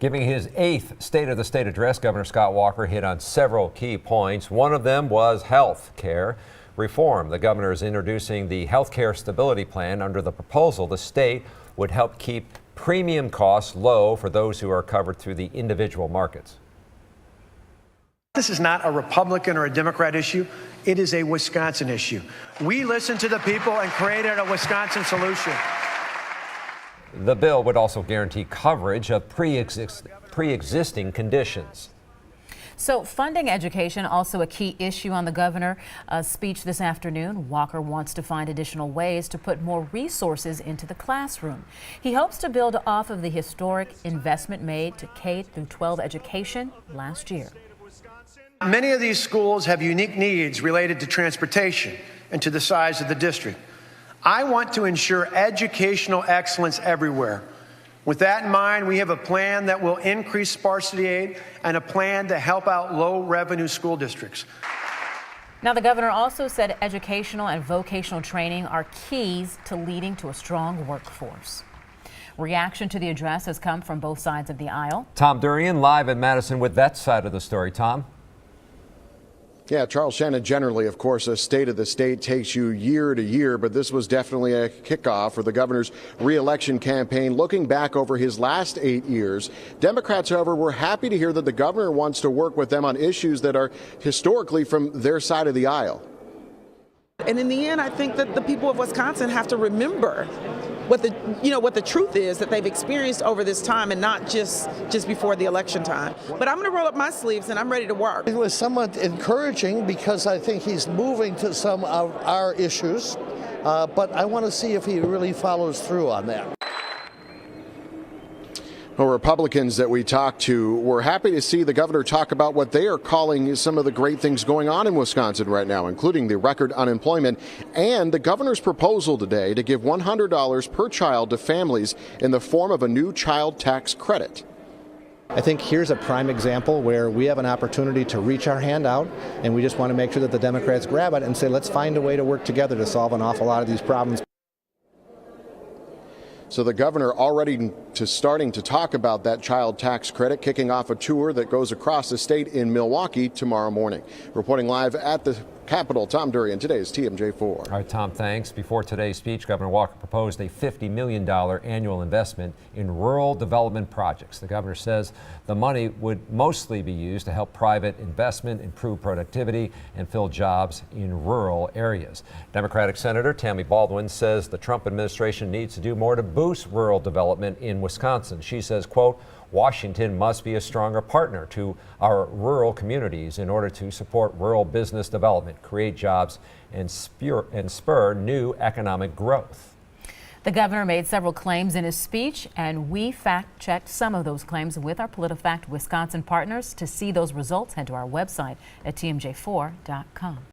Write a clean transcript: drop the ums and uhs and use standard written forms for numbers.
Giving his 8th State of the State address, Governor Scott Walker hit on several key points. One of them was health care reform. The governor is introducing the health care stability plan. Under the proposal, the state would help keep premium costs low for those who are covered through the individual markets. This is not a Republican or a Democrat issue. It is a Wisconsin issue. We listened to the people and created a Wisconsin solution. The bill would also guarantee coverage of pre-existing conditions. So funding education, also a key issue on the governor's speech this afternoon. Walker wants to find additional ways to put more resources into the classroom. He hopes to build off of the historic investment made to K-12 education last year. Many of these schools have unique needs related to transportation and to the size of the district. I want to ensure educational excellence everywhere. With that in mind, we have a plan that will increase sparsity aid and a plan to help out low-revenue school districts. Now, the governor also said educational and vocational training are keys to leading to a strong workforce. Reaction to the address has come from both sides of the aisle. Tom Durian live in Madison with that side of the story. Tom? Yeah, Charles Shannon, generally, of course, a state of the state takes you year to year, but this was definitely a kickoff for the governor's re-election campaign. Looking back over his last 8 years, Democrats, however, were happy to hear that the governor wants to work with them on issues that are historically from their side of the aisle. And in the end, I think that the people of Wisconsin have to remember what the truth is that they've experienced over this time, and not just before the election time. But I'm going to roll up my sleeves and I'm ready to work. It was somewhat encouraging because I think he's moving to some of our issues, but I want to see if he really follows through on that. Well, Republicans that we talked to were happy to see the governor talk about what they are calling some of the great things going on in Wisconsin right now, including the record unemployment and the governor's proposal today to give $100 per child to families in the form of a new child tax credit. I think here's a prime example where we have an opportunity to reach our hand out, and we just want to make sure that the Democrats grab it and say, let's find a way to work together to solve an awful lot of these problems. So the governor already starting to talk about that child tax credit, kicking off a tour that goes across the state in Milwaukee tomorrow morning. Reporting live at the Capitol, Tom Durian, today's TMJ4. All right, Tom, thanks. Before today's speech, Governor Walker proposed a $50 million annual investment in rural development projects. The governor says the money would mostly be used to help private investment, improve productivity, and fill jobs in rural areas. Democratic Senator Tammy Baldwin says the Trump administration needs to do more to boost rural development in Wisconsin. She says, quote, Washington must be a stronger partner to our rural communities in order to support rural business development, create jobs, and spur new economic growth. The governor made several claims in his speech, and we fact-checked some of those claims with our PolitiFact Wisconsin partners. To see those results, head to our website at tmj4.com.